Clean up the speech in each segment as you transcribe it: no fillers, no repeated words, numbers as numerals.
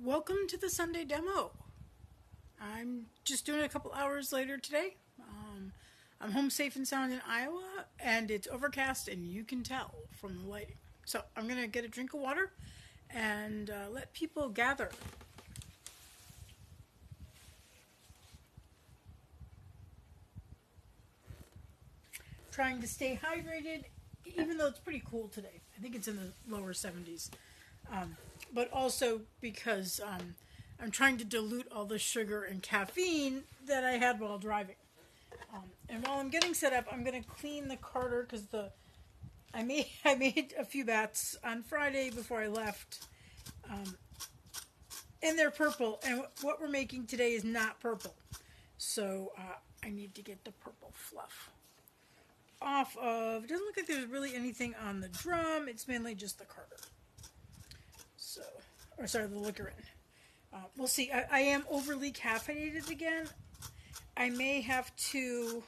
Welcome to the Sunday demo. I'm just doing it a couple hours later today. I'm home safe and sound in Iowa, and it's overcast, and you can tell from the lighting. So I'm going to get a drink of water and let people gather. Trying to stay hydrated, even though it's pretty cool today. I think it's in the lower 70s. But also because I'm trying to dilute all the sugar and caffeine that I had while driving. And while I'm getting set up, I'm going to clean the carter because I made a few bats on Friday before I left, and they're purple. And what we're making today is not purple, so I need to get the purple fluff off of. It doesn't look like there's really anything on the drum. It's mainly just the carter. The liquor in. We'll see. I am overly caffeinated again. I may have to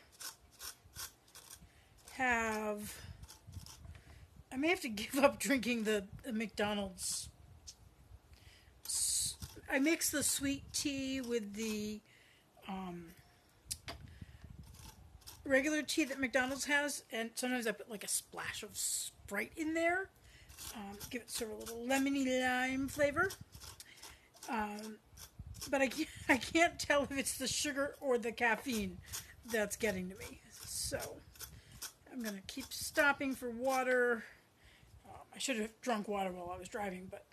give up drinking the McDonald's. I mix the sweet tea with the regular tea that McDonald's has, and sometimes I put like a splash of Sprite in there. Give it sort of a little lemony lime flavor. But I can't tell if it's the sugar or the caffeine that's getting to me. So I'm going to keep stopping for water. I should have drunk water while I was driving, but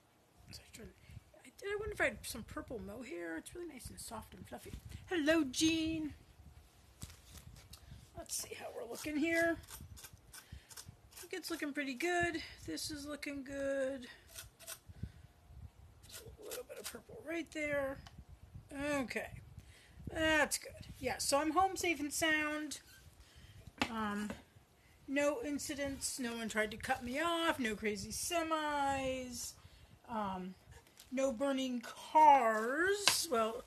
I wonder if I had some purple mohair. It's really nice and soft and fluffy. Hello, Jean. Let's see how we're looking here. I think it's looking pretty good. This is looking good. A little bit of purple right there. Okay. That's good. Yeah, so I'm home safe and sound. No incidents. No one tried to cut me off. No crazy semis. No burning cars. Well,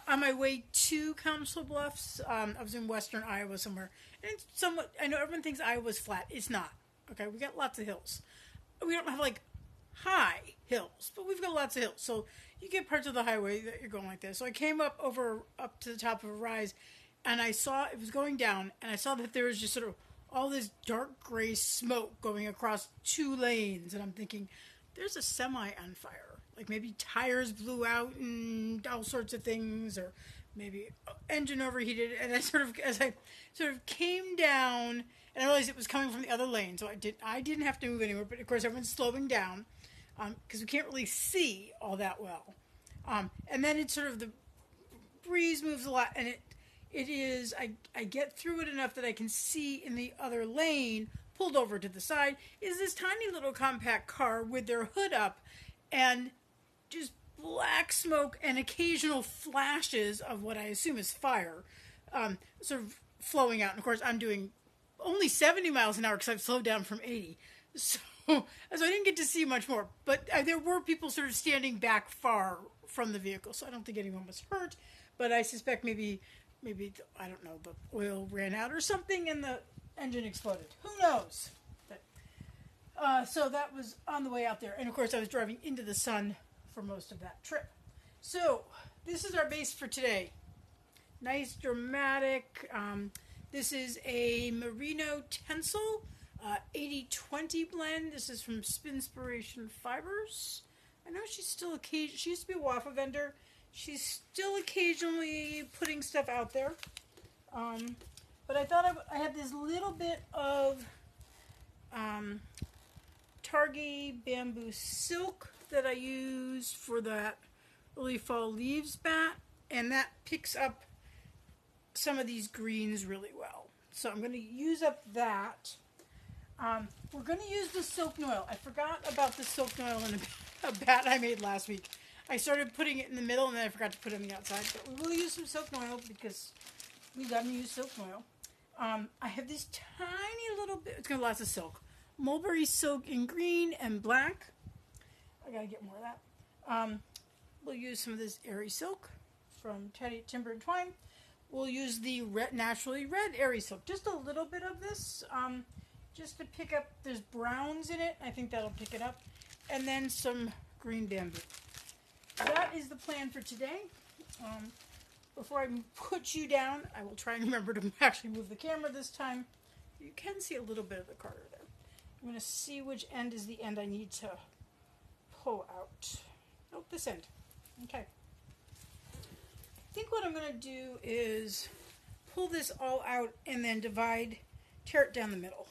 on my way to Council Bluffs, I was in western Iowa somewhere. And it's somewhat, I know everyone thinks Iowa's flat. It's not. Okay, we got lots of hills. We don't have like high hills, but we've got lots of hills. So you get parts of the highway that you're going like this. So I came up to the top of a rise, and I saw it was going down, and I saw that there was just sort of all this dark gray smoke going across two lanes, and I'm thinking, there's a semi on fire. Like maybe tires blew out and all sorts of things, or maybe engine overheated. And as I sort of came down, and I realized it was coming from the other lane, so I didn't have to move anywhere. But of course, everyone's slowing down because we can't really see all that well. And then it's sort of the breeze moves a lot, and it is I get through it enough that I can see in the other lane, pulled over to the side, is this tiny little compact car with their hood up, and just black smoke and occasional flashes of what I assume is fire, sort of flowing out. And of course, I'm doing only 70 miles an hour because I've slowed down from 80. So I didn't get to see much more. But there were people sort of standing back far from the vehicle, so I don't think anyone was hurt. But I suspect maybe I don't know, the oil ran out or something and the engine exploded. Who knows? But, so that was on the way out there. And of course, I was driving into the sun for most of that trip. So this is our base for today. Nice, dramatic. This is a Merino Tencel 80-20 blend. This is from Spinspiration Fibers. I know she's still she used to be a waffle vendor. She's still occasionally putting stuff out there. But I thought I had this little bit of Targhee bamboo silk that I used for that early fall leaves bat, and that picks up some of these greens really well. So I'm going to use up that. We're going to use the silk noil. I forgot about the silk noil in a bat I made last week. I started putting it in the middle, and then I forgot to put it on the outside. But we will use some silk noil because we got to use silk noil. I have this tiny little bit. It's going to last of silk. Mulberry silk in green and black. I got to get more of that. We'll use some of this Airy silk from Teddy Timber and Twine. We'll use the naturally red Airy silk. Just a little bit of this. Just to pick up. There's browns in it. I think that'll pick it up. And then some green bamboo. that is the plan for today. Before I put you down, I will try and remember to actually move the camera this time. You can see a little bit of the Carter there. I'm going to see which end is the end I need to pull out. Oh, this end. Okay. I think what I'm going to do is pull this all out and then tear it down the middle.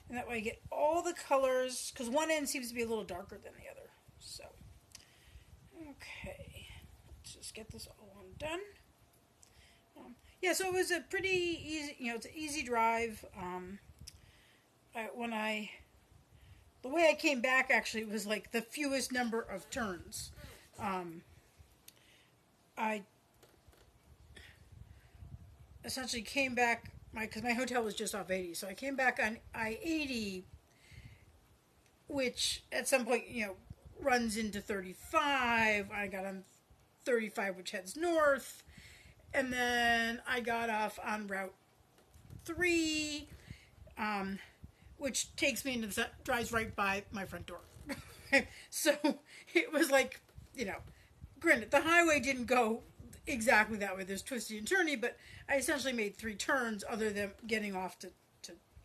And that way I get all the colors, because one end seems to be a little darker than the other. So, okay. Let's just get this all undone. Yeah, so it was a pretty easy, it's an easy drive. The way I came back actually was like the fewest number of turns. I essentially came back, because my hotel was just off 80, so I came back on I-80, which at some point, runs into 35. I got on 35, which heads north, and then I got off on Route 3, which takes me drives right by my front door. So it was like, granted, the highway didn't go exactly that way. There's twisty and turny, but I essentially made 3 turns other than getting off to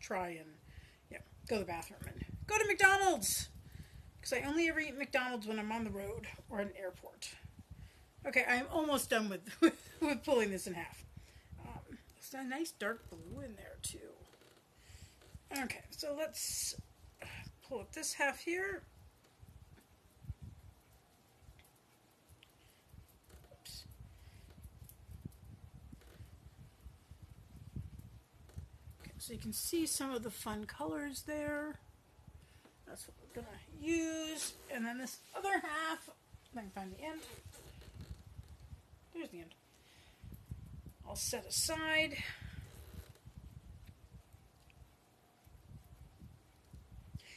try and go to the bathroom and go to McDonald's. Because I only ever eat McDonald's when I'm on the road or at an airport. Okay, I'm almost done with pulling this in half. It's a nice dark blue in there too. Okay, so let's pull up this half here. Oops. Okay, so you can see some of the fun colors there. That's what we're going to use. And then this other half, if I can find the end. There's the end. I'll set aside.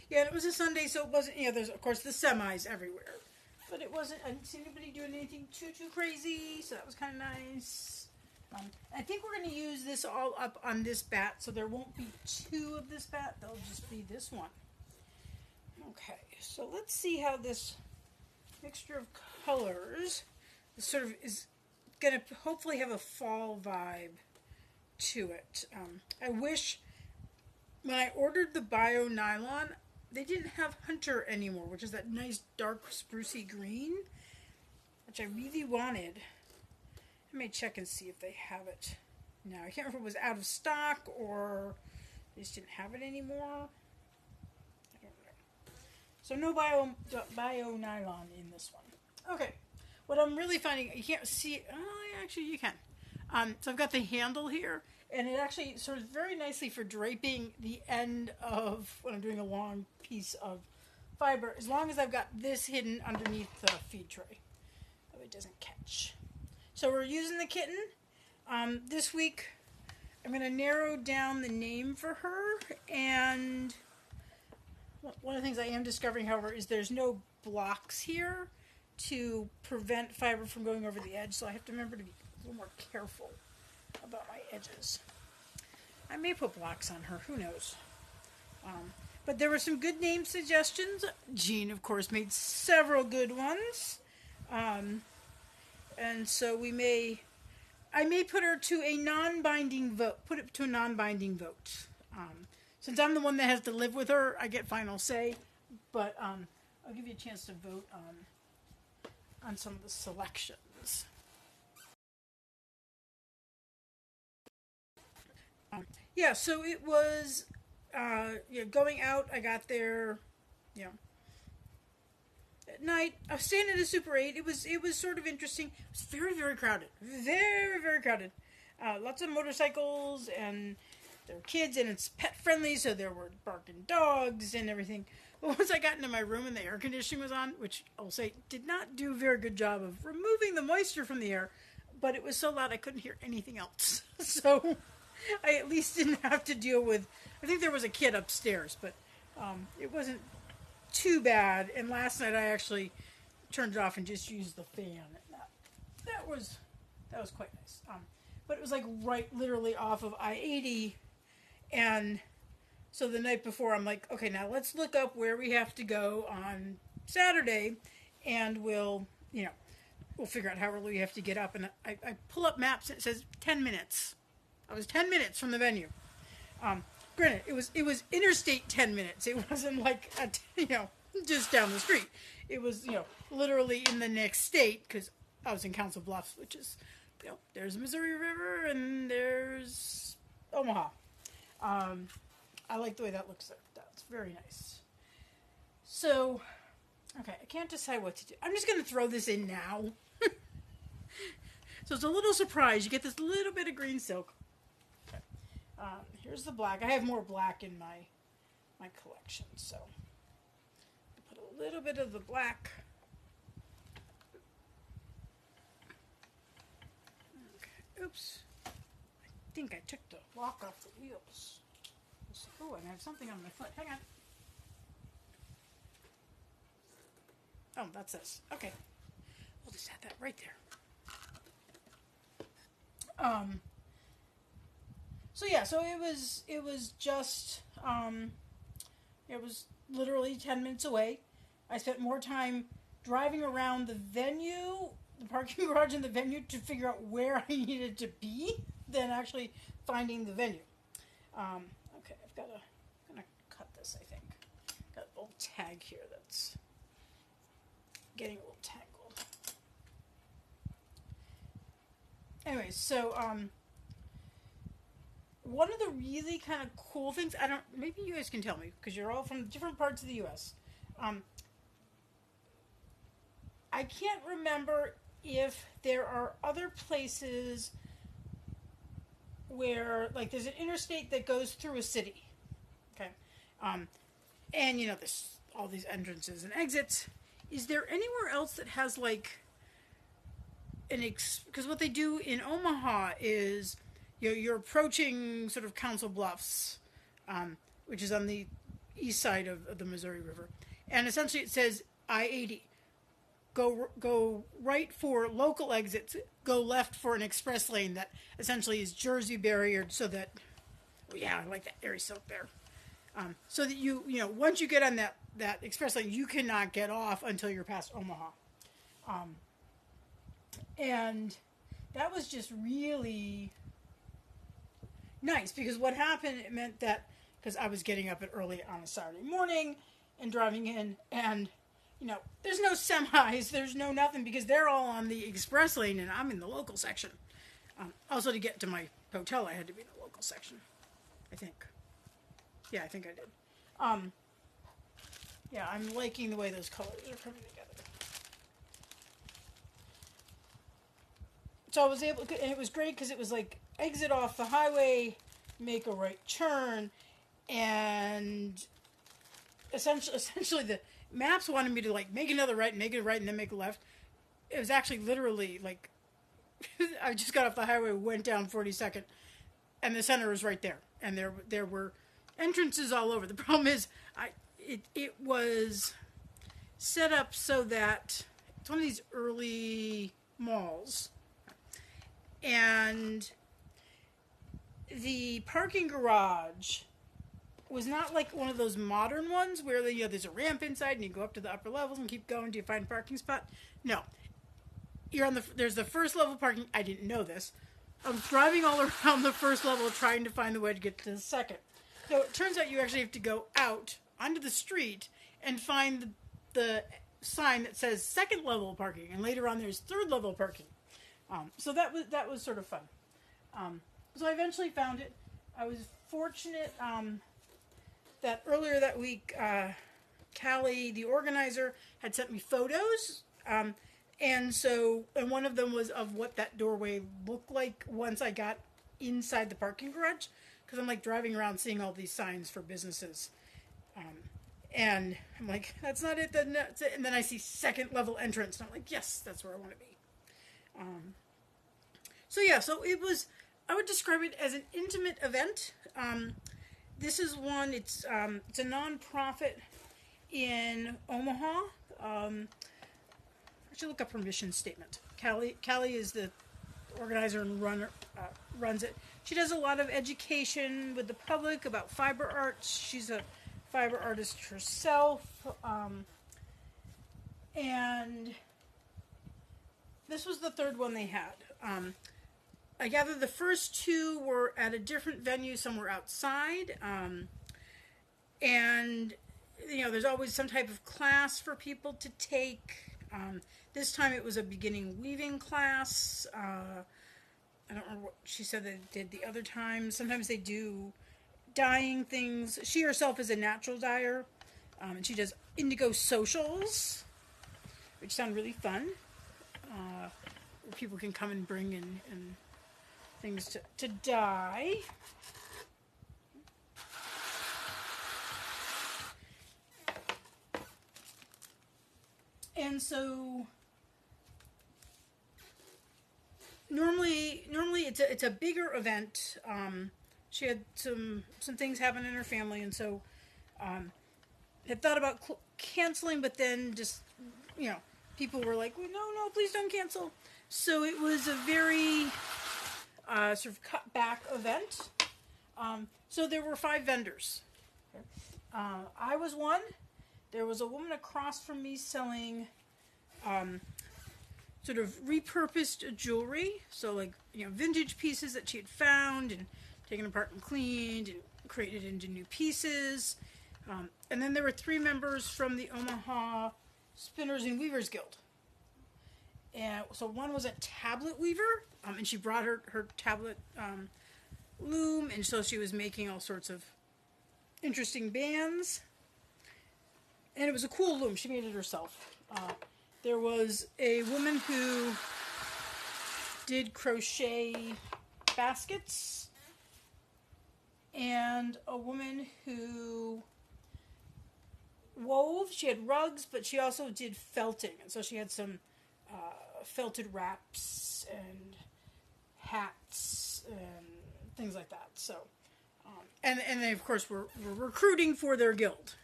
Yeah, it was a Sunday, so it wasn't, there's, of course, the semis everywhere. But it wasn't, I didn't see anybody doing anything too crazy, so that was kind of nice. I think we're going to use this all up on this bat, so there won't be 2 of this bat, there'll just be this one. Okay, so let's see how this mixture of colors sort of is going to hopefully have a fall vibe to it. I wish when I ordered the Bio Nylon, they didn't have Hunter anymore, which is that nice dark sprucey green, which I really wanted. I may check and see if they have it now. I can't remember if it was out of stock or they just didn't have it anymore. I don't know. So no bio nylon in this one. Okay. What I'm really finding, you can't see, actually you can. So I've got the handle here, and it actually sort of very nicely for draping the end of when I'm doing a long piece of fiber, as long as I've got this hidden underneath the feed tray, so it doesn't catch. So we're using the kitten. This week, I'm going to narrow down the name for her, and one of the things I am discovering, however, is there's no blocks here to prevent fiber from going over the edge, so I have to remember to be a little more careful about my edges. I may put blocks on her, who knows. But there were some good name suggestions. Jean, of course, made several good ones. And so I may put her to a non-binding vote, put it to a non-binding vote. Since I'm the one that has to live with her, I get final say, but I'll give you a chance to vote on some of the selections. Yeah, so it was going out. I got there, at night. I was staying at a Super 8. It was sort of interesting. It was very, very crowded. Very, very crowded. Lots of motorcycles, and there were kids, and it's pet friendly, so there were barking dogs and everything. But once I got into my room and the air conditioning was on, which I'll say did not do a very good job of removing the moisture from the air, but it was so loud I couldn't hear anything else. So I at least didn't have to deal with, I think there was a kid upstairs, but it wasn't too bad. And last night I actually turned it off and just used the fan. That was quite nice. But it was like right literally off of I-80, and so the night before I'm like, okay, now let's look up where we have to go on Saturday, and we'll we'll figure out how early you have to get up. And I pull up maps and it says 10 minutes. I was 10 minutes from the venue. Granted, it was interstate 10 minutes. It wasn't like, just down the street. It was, literally in the next state, because I was in Council Bluffs, which is, there's the Missouri River and there's Omaha. I like the way that looks. That's very nice. So, okay, I can't decide what to do. I'm just going to throw this in now. So it's a little surprise. You get this little bit of green silk. Okay. Here's the black. I have more black in my collection, so I'll put a little bit of the black. Okay. Oops. I think I took the lock off the wheels. Oh, and I have something on my foot. Hang on. Oh, that's this. Okay. We'll just have that right there. So yeah, so it was just, it was literally 10 minutes away. I spent more time driving around the venue, the parking garage and the venue to figure out where I needed to be than actually finding the venue. Okay, I'm gonna cut this, I think. Got a little tag here that's getting a little tangled. Anyways, so, one of the really kind of cool things, maybe you guys can tell me, because you're all from different parts of the U.S. I can't remember if there are other places where, like, there's an interstate that goes through a city, okay? And, there's all these entrances and exits. Is there anywhere else that has, like, because what they do in Omaha is, you're approaching sort of Council Bluffs, which is on the east side of the Missouri River, and essentially it says I-80. Go right for local exits. Go left for an express lane that essentially is Jersey barriered, so that, I like that very silk there. So that once you get on that express lane, you cannot get off until you're past Omaha. And that was just really nice, because what happened, it meant that, because I was getting up early on a Saturday morning and driving in, and there's no semis, there's no nothing, because they're all on the express lane and I'm in the local section. Also, to get to my hotel, I had to be in the local section, I think. Yeah, I think I did. Yeah, I'm liking the way those colors are coming together. So I was able, and it was great because it was like exit off the highway, make a right turn, and essentially the maps wanted me to like make another right, make it right, and then make a left. It was actually literally like I just got off the highway, went down 42nd, and the center was right there, and there were entrances all over. The problem is it was set up so that it's one of these early malls. And the parking garage was not like one of those modern ones where there's a ramp inside and you go up to the upper levels and keep going till you find a parking spot. No. There's the first level parking. I didn't know this. I was driving all around the first level trying to find the way to get to the second. So it turns out you actually have to go out onto the street and find the sign that says second level parking, and later on there's third level parking. So that was sort of fun. So I eventually found it. I was fortunate that earlier that week, Callie, the organizer, had sent me photos. And one of them was of what that doorway looked like once I got inside the parking garage. Because I'm like driving around seeing all these signs for businesses. And I'm like, that's not it, that's it. And then I see second level entrance. And I'm like, yes, that's where I want to be. So it was, I would describe it as an intimate event. This is one, it's a non-profit in Omaha. I should look up her mission statement. Callie is the organizer and runs it. She does a lot of education with the public about fiber arts. She's a fiber artist herself. And this was the third one they had. I gather the first two were at a different venue, somewhere outside. And, you know, there's always some type of class for people to take. This time it was a beginning weaving class. I don't remember what she said they did the other time. Sometimes they do dyeing things. She herself is a natural dyer. And she does indigo socials, which sound really fun. Where people can come and bring in things to dye. And so normally it's a bigger event. She had some things happen in her family, and so had thought about canceling, but then just, you know, people were like, well, no, please don't cancel. So it was a very sort of cut back event. So there were 5 vendors. I was one. There was a woman across from me selling sort of repurposed jewelry. So, like, you know, vintage pieces that she had found and taken apart and cleaned and created into new pieces. And then there were 3 members from the Omaha Spinners and Weavers Guild. And so one was a tablet weaver, and she brought her tablet loom, and so she was making all sorts of interesting bands. And it was a cool loom. She made it herself. There was a woman who did crochet baskets, and a woman who wove. She had rugs, but she also did felting. And so she had some felted wraps and hats and things like that. So, and they, of course, were recruiting for their guild.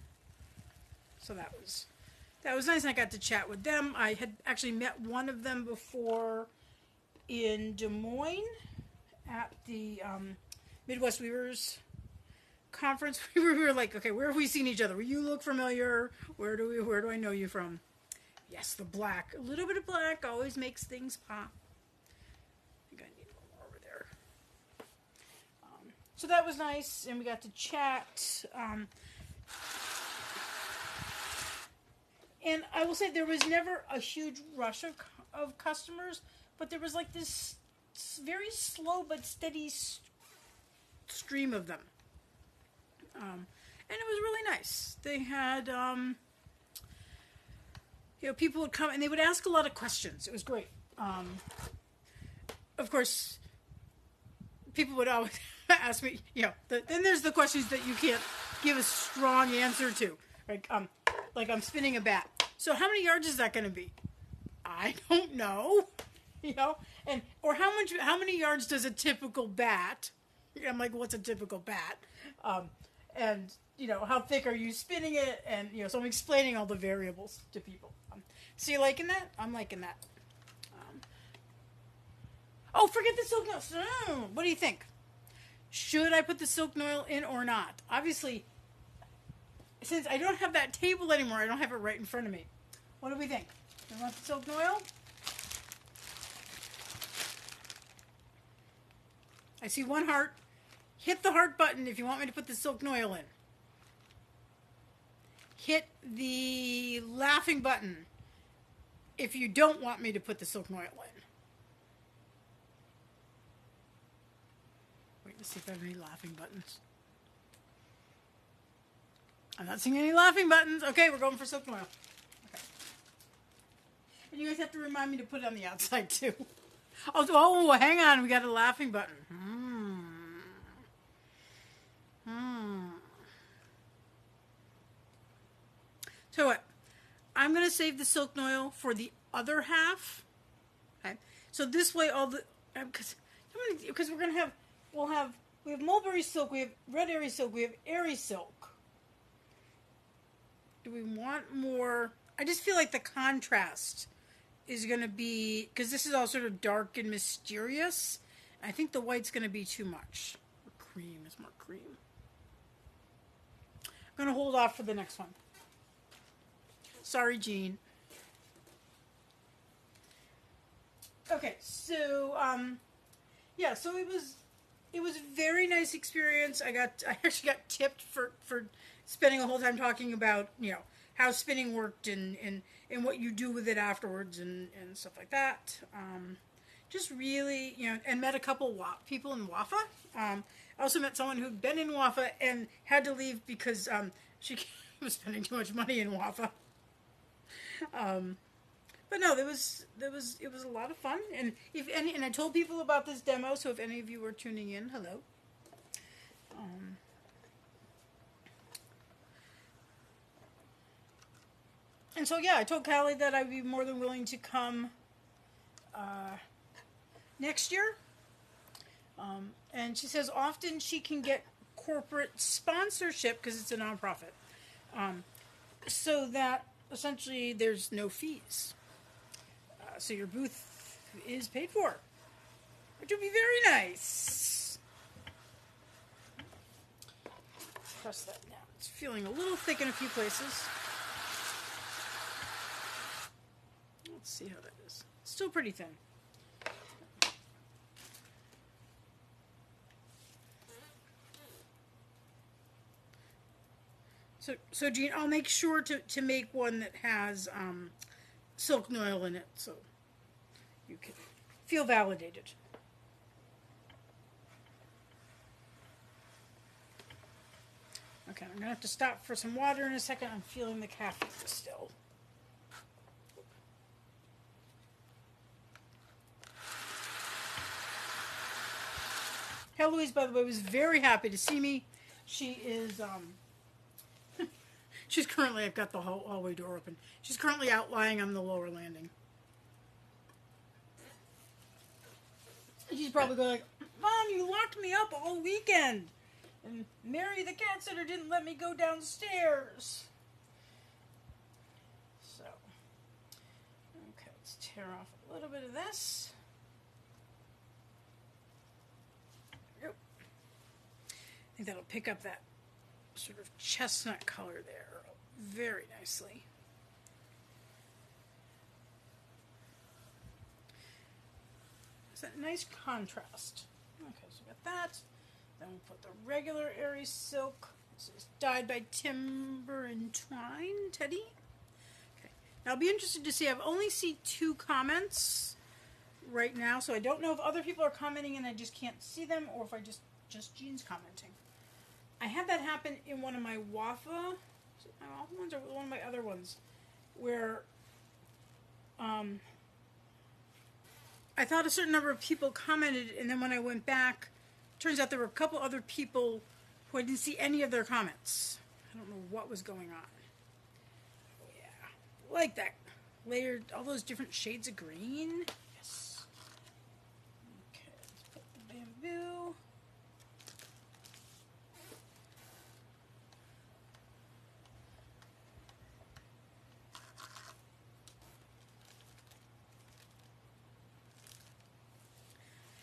So that was nice, and I got to chat with them. I had actually met one of them before in Des Moines at the Midwest Weavers conference. We were like, okay, where have we seen each other? You look familiar. Where do I know you from? Yes, the black. A little bit of black always makes things pop. I think I need a little more over there. So that was nice, and we got to chat. And I will say there was never a huge rush of customers, but there was like this very slow but steady stream of them. And it was really nice. They had, you know, people would come and they would ask a lot of questions. It was great. Of course, people would always ask me, you know, then there's the questions that you can't give a strong answer to. Like I'm spinning a bat. So how many yards is that going to be? I don't know. You know, or how many yards does a typical bat? I'm like, what's a typical bat? And you know, how thick are you spinning it? And you know, so I'm explaining all the variables to people. So you liking that? I'm liking that. Oh, forget the silk noil. What do you think? Should I put the silk noil in or not? Obviously, since I don't have that table anymore, I don't have it right in front of me. What do we think? Do you want the silk noil? I see one heart. Hit the heart button if you want me to put the silk noil in. Hit the laughing button if you don't want me to put the silk noil in. Wait to see if I have any laughing buttons. I'm not seeing any laughing buttons. Okay, we're going for silk noil. Okay. And you guys have to remind me to put it on the outside too. Oh, hang on. We got a laughing button. So what? I'm going to save the silk noil for the other half. Okay. So this way, all the because we're going to have we have mulberry silk, we have red airy silk, we have airy silk. Do we want more? I just feel like the contrast is going to be, because this is all sort of dark and mysterious. I think the white's going to be too much. Or cream is more cream. I'm going to hold off for the next one. Sorry, Jean. Okay, so yeah, so it was a very nice experience. I actually got tipped for spending a whole time talking about how spinning worked and what you do with it afterwards and stuff like that. Just really and met a couple people in Wafa. I also met someone who'd been in Wafa and had to leave because she was spending too much money in Wafa. But no, it was a lot of fun, and if any, and I told people about this demo, so if any of you were tuning in, hello. Um, and so yeah, I told Callie that I'd be more than willing to come next year, and she says often she can get corporate sponsorship because it's a nonprofit, so that essentially there's no fees. So your booth is paid for, which would be very nice. Press that down. It's feeling a little thick in a few places. Let's see how that is. Still pretty thin. So Jean, I'll make sure to make one that has silk noil in it, so you can feel validated. Okay, I'm gonna have to stop for some water in a second. I'm feeling the caffeine still. Heloise, by the way, was very happy to see me. She is she's currently, I've got the hallway door open. She's currently out lying on the lower landing. She's probably going like, Mom, you locked me up all weekend. And Mary the cat sitter didn't let me go downstairs. So, okay, let's tear off a little bit of this. Yep. I think that'll pick up that sort of chestnut color there very nicely. It's a nice contrast. Okay, so we got that. Then we'll put the regular Aries silk. This is dyed by Timber and Twine, Teddy. Okay, now I'll be interested to see. I've only seen 2 comments right now, so I don't know if other people are commenting and I just can't see them, or if I just Jean's commenting. I had that happen in one of my Wafa, all the ones or one of my other ones, where I thought a certain number of people commented, and then when I went back, turns out there were a couple other people who I didn't see any of their comments. I don't know what was going on. Yeah, like that layered, all those different shades of green. Yes. Okay, let's put the bamboo.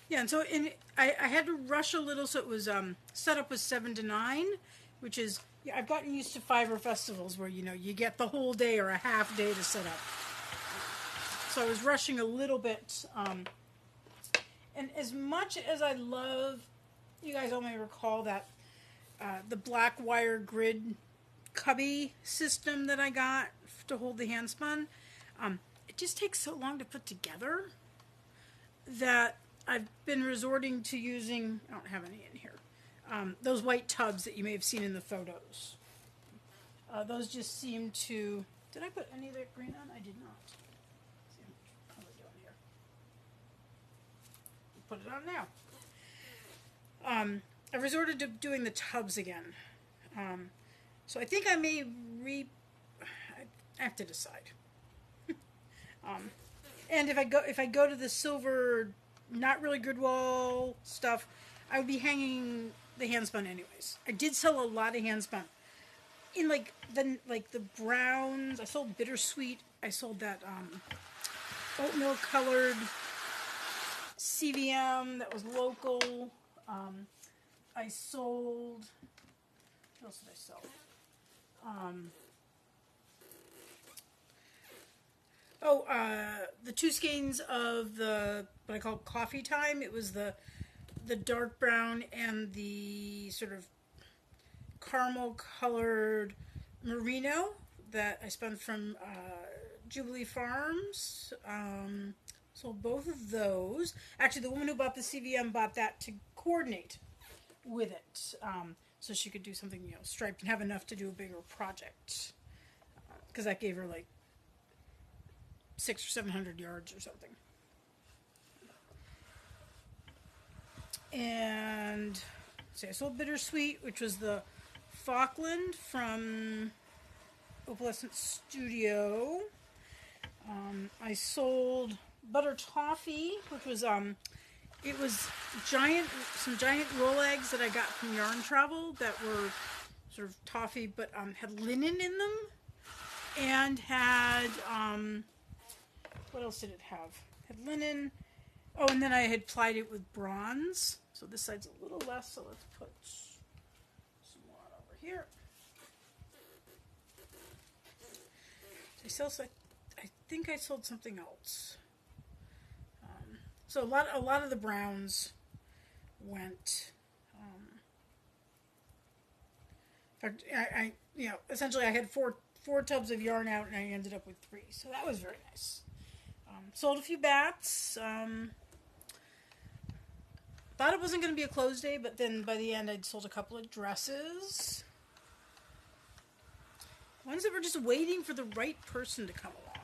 Yeah, and so I had to rush a little, so it was setup was 7 to 9, which is, yeah, I've gotten used to fiber festivals where you get the whole day or a half day to set up. So I was rushing a little bit, and as much as I love, you guys all may recall that the black wire grid cubby system that I got to hold the handspun. It just takes so long to put together that I've been resorting to using, I don't have any in here, those white tubs that you may have seen in the photos. Those just seem to, did I put any of that green on? I did not. Let's see how we're doing here. Put it on now. I've resorted to doing the tubs again. So I think I may I have to decide. And if I go to the silver, not really good wall stuff, I would be hanging the handspun anyways. I did sell a lot of handspun. In the browns, I sold bittersweet. I sold that oatmeal colored CVM that was local. I sold, what else did I sell? Oh, the two skeins of the what I call coffee time. It was the dark brown and the sort of caramel colored merino that I spun from Jubilee Farms. Sold both of those. Actually, the woman who bought the CVM bought that to coordinate with it, so she could do something, striped and have enough to do a bigger project. Because that gave her like 600 or 700 yards or something. And so I sold Bittersweet, which was the Falkland from Opalescent Studio. I sold Butter Toffee, which was it was some giant roll eggs that I got from Yarn Travel that were sort of toffee, but had linen in them, and had what else did it have? Had linen. Oh, and then I had plied it with bronze. So this side's a little less. So let's put some more over here. I think I sold something else. So a lot of the browns went. In fact, I essentially I had four tubs of yarn out, and I ended up with 3. So that was very nice. Sold a few bats. Thought it wasn't going to be a close day, but then by the end I'd sold a couple of dresses. Ones that were just waiting for the right person to come along.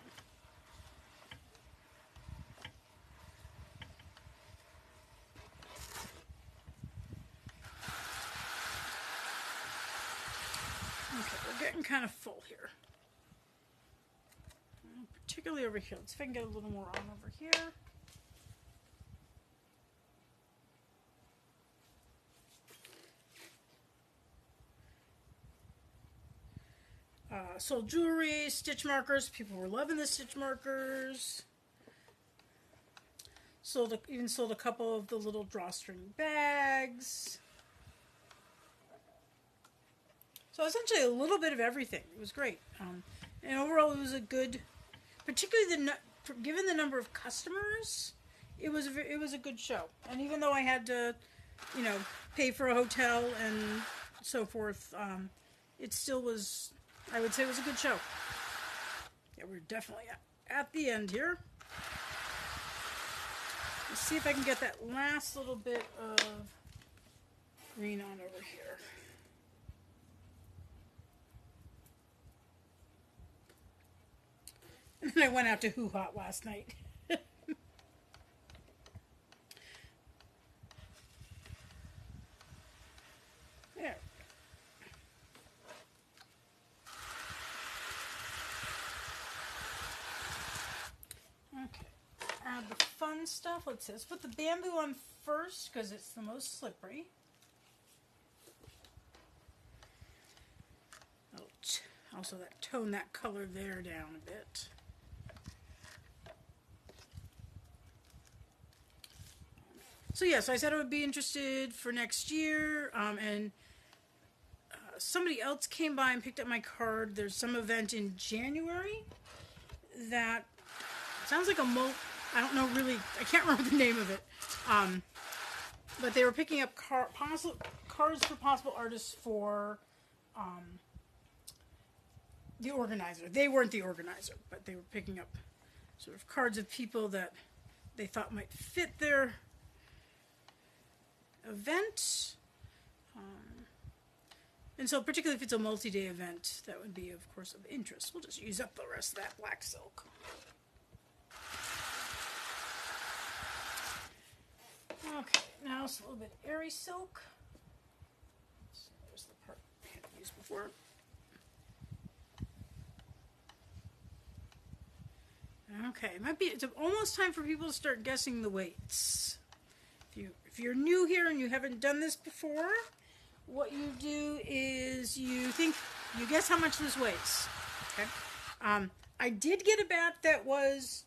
Okay, we're getting kind of full here. Particularly over here. Let's see if I can get a little more on over here. Sold jewelry, stitch markers. People were loving the stitch markers. Even sold a couple of the little drawstring bags. So essentially a little bit of everything. It was great. And overall it was a good, particularly given the number of customers, it was a good show. And even though I had to, pay for a hotel and so forth, it still was, I would say it was a good show. Yeah, we're definitely at the end here. Let's see if I can get that last little bit of green on over here. And then I went out to Hoo Hot last night. There. Okay. Add the fun stuff. Let's put the bamboo on first because it's the most slippery. Also, tone that color there down a bit. So yes, I said I would be interested for next year, and somebody else came by and picked up my card. There's some event in January that sounds like I don't know really, I can't remember the name of it, but they were picking up cards for possible artists for the organizer. They weren't the organizer, but they were picking up sort of cards of people that they thought might fit their event. And so particularly if it's a multi-day event, that would be, of course, of interest. We'll just use up the rest of that black silk. Okay, now it's a little bit airy silk. So there's the part I had used before. Okay, it's almost time for people to start guessing the weights. If you're new here and you haven't done this before, what you do is you guess how much this weighs. Okay. I did get a bat that was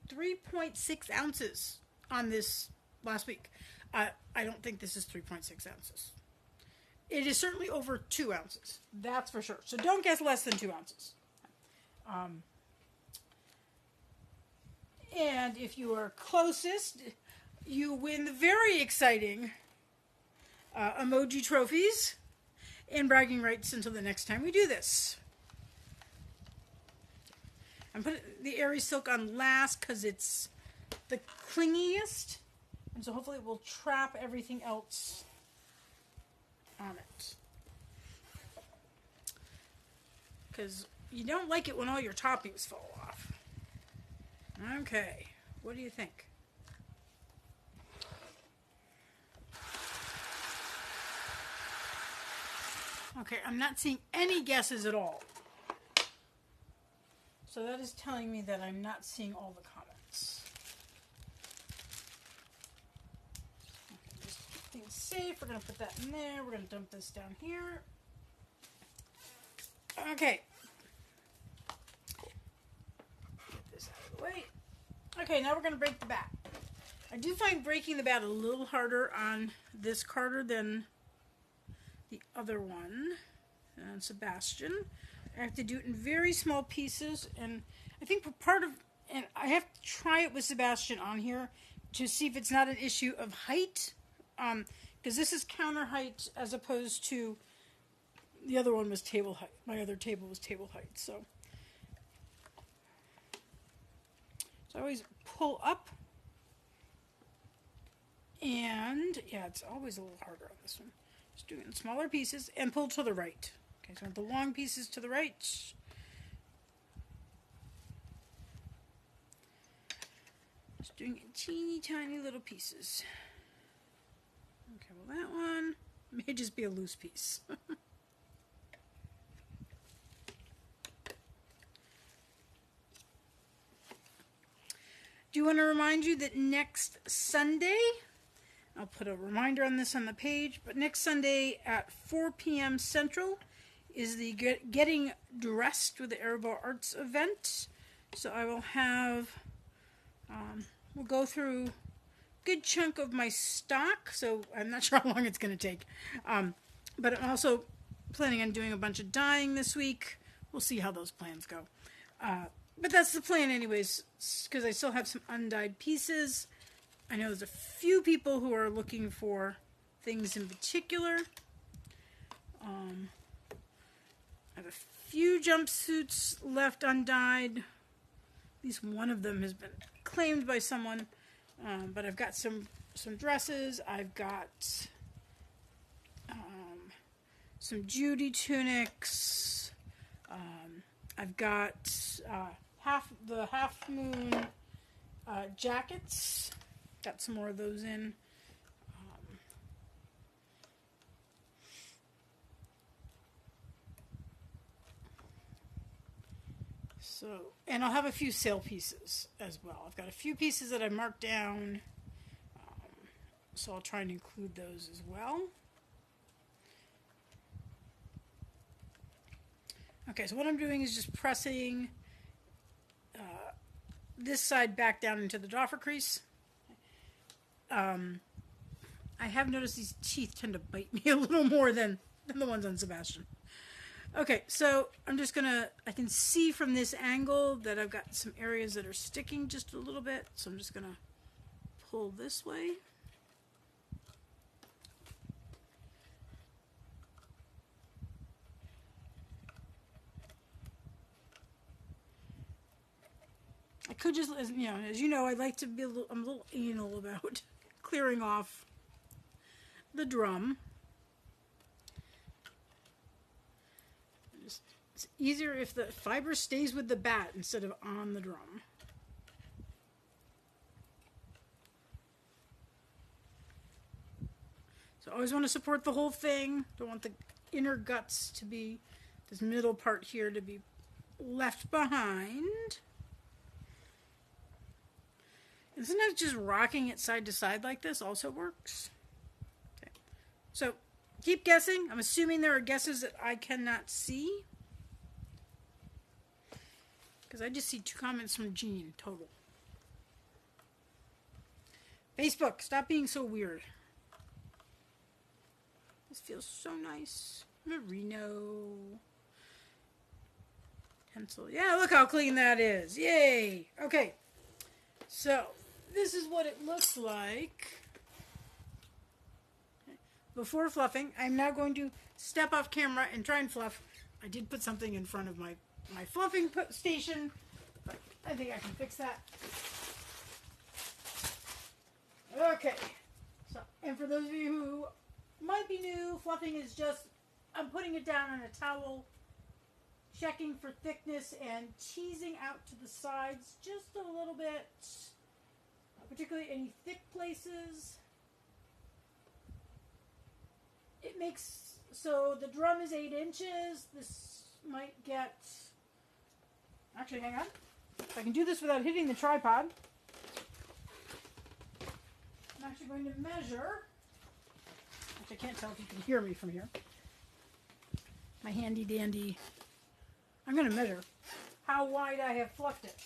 3.6 ounces on this last week. I don't think this is 3.6 ounces. It is certainly over 2 ounces. That's for sure. So don't guess less than 2 ounces. And if you are closest, you win the very exciting emoji trophies and bragging rights until the next time we do this. I'm putting the Airy Silk on last because it's the clingiest, and so hopefully it will trap everything else on it. Because you don't like it when all your toppings fall off. Okay, what do you think? Okay, I'm not seeing any guesses at all. So that is telling me that I'm not seeing all the comments. Okay, just to keep things safe, we're going to put that in there. We're going to dump this down here. Okay. Get this out of the way. Okay, now we're going to break the bat. I do find breaking the bat a little harder on this Carter than the other one, and Sebastian. I have to do it in very small pieces, and I think and I have to try it with Sebastian on here to see if it's not an issue of height, because this is counter height as opposed to the other one was table height. My other table was table height, so I always pull up, and yeah, it's always a little harder on this one. Just do it in smaller pieces and pull to the right. Okay, so the long pieces to the right. Just doing it in teeny tiny little pieces. Okay, well that one may just be a loose piece. Do want to remind you that next Sunday, I'll put a reminder on this on the page, but next Sunday at 4 p.m. Central is the Getting Dressed with the Erebor Arts event. So I will have, we'll go through a good chunk of my stock, so I'm not sure how long it's going to take. But I'm also planning on doing a bunch of dyeing this week. We'll see how those plans go. But that's the plan anyways, because I still have some undyed pieces. I know there's a few people who are looking for things in particular. I have a few jumpsuits left undyed. At least one of them has been claimed by someone. But I've got some dresses. I've got some Judy tunics. I've got half moon jackets. Got some more of those in. And I'll have a few sale pieces as well. I've got a few pieces that I marked down, so I'll try and include those as well. Okay, so what I'm doing is just pressing this side back down into the doffer crease. I have noticed these teeth tend to bite me a little more than the ones on Sebastian. Okay, so I'm just gonna, I can see from this angle that I've got some areas that are sticking just a little bit, so I'm just gonna pull this way. I could just, as you know, I like to be I'm a little anal about clearing off the drum. It's easier if the fiber stays with the bat instead of on the drum. So I always want to support the whole thing. Don't want the inner guts to be, this middle part here to be left behind. And sometimes just rocking it side to side like this also works. Okay. So keep guessing. I'm assuming there are guesses that I cannot see, because I just see 2 comments from Jean total. Facebook, stop being so weird. This feels so nice. Merino. Pencil. Yeah, look how clean that is. Yay. Okay. So, this is what it looks like before fluffing. I'm now going to step off camera and try and fluff. I did put something in front of my fluffing station, but I think I can fix that. Okay, so, and for those of you who might be new, fluffing is just, I'm putting it down on a towel, checking for thickness and teasing out to the sides just a little bit, particularly any thick places. It makes, so the drum is 8 inches. This might get, actually hang on. If I can do this without hitting the tripod. I'm actually going to measure. Actually, I can't tell if you can hear me from here. My handy dandy. I'm going to measure how wide I have fluffed it.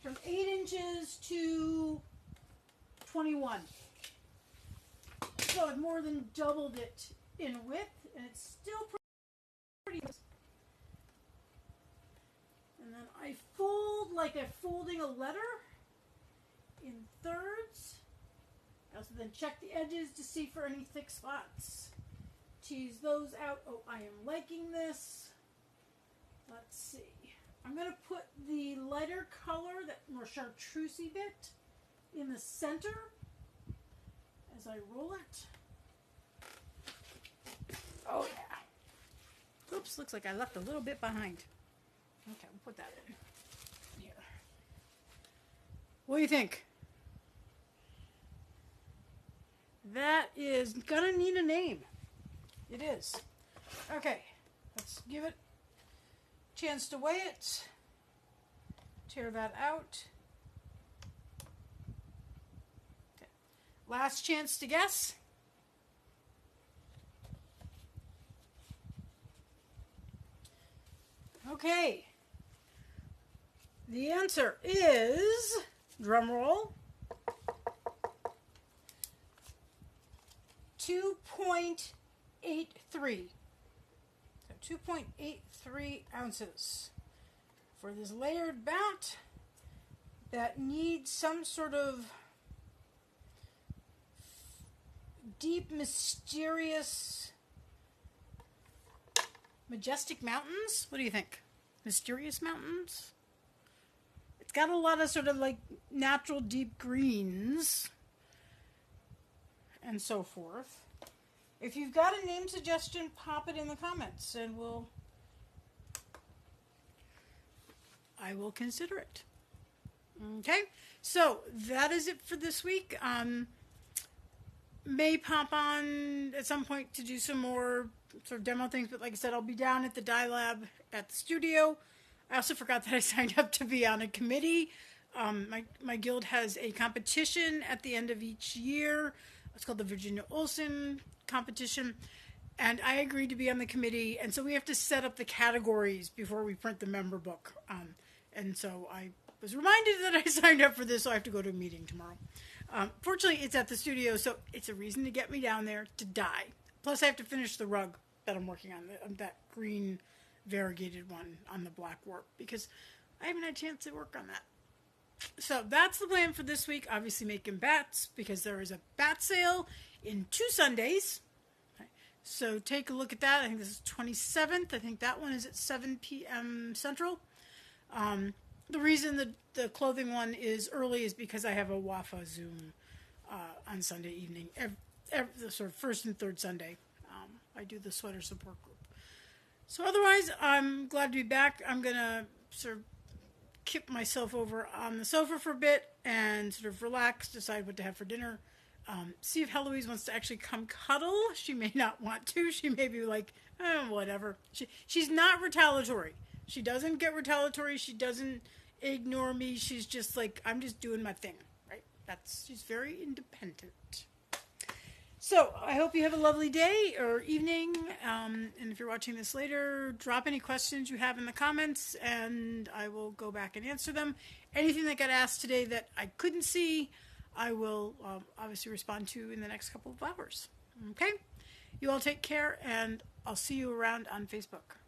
From 8 inches to 21. So I've more than doubled it in width, and it's still pretty good. And then I fold like I'm folding a letter in thirds. I also then check the edges to see for any thick spots. Tease those out. Oh, I am liking this. Let's see. I'm going to put the lighter color, that more chartreusey bit, in the center as I roll it. Oh yeah. Oops, looks like I left a little bit behind. Okay, we'll put that in here. What do you think? That is gonna need a name. It is. Okay, let's give it a chance to weigh it. Tear that out. Okay. Last chance to guess. Okay. The answer is, drum roll, 2.83. So 2.83 ounces for this layered bat that needs some sort of deep, mysterious, majestic mountains. What do you think? Mysterious mountains? It's got a lot of sort of like natural deep greens and so forth. If you've got a name suggestion, pop it in the comments and I will consider it. Okay, so that is it for this week. May pop on at some point to do some more sort of demo things, but like I said, I'll be down at the Dye Lab at the studio. I also forgot that I signed up to be on a committee. My guild has a competition at the end of each year. It's called the Virginia Olsen competition, and I agreed to be on the committee, and so we have to set up the categories before we print the member book. And so I was reminded that I signed up for this, so I have to go to a meeting tomorrow. Fortunately, it's at the studio, so it's a reason to get me down there to dye. Plus, I have to finish the rug that I'm working on, that green variegated one on the black warp, because I haven't had a chance to work on that. So that's the plan for this week. Obviously making bats, because there is a bat sale in 2 Sundays. So take a look at that. I think this is 27th. I think that one is at 7 p.m. Central. The reason the clothing one is early is because I have a WAFA Zoom on Sunday evening. The sort of first and third Sunday, I do the sweater support group. So otherwise, I'm glad to be back. I'm going to sort of kip myself over on the sofa for a bit and sort of relax, decide what to have for dinner. See if Heloise wants to actually come cuddle. She may not want to. She may be like, whatever. She's not retaliatory. She doesn't get retaliatory. She doesn't ignore me. She's just like, I'm just doing my thing, right? She's very independent. So I hope you have a lovely day or evening. And if you're watching this later, drop any questions you have in the comments and I will go back and answer them. Anything that got asked today that I couldn't see, I will obviously respond to in the next couple of hours. Okay? You all take care, and I'll see you around on Facebook.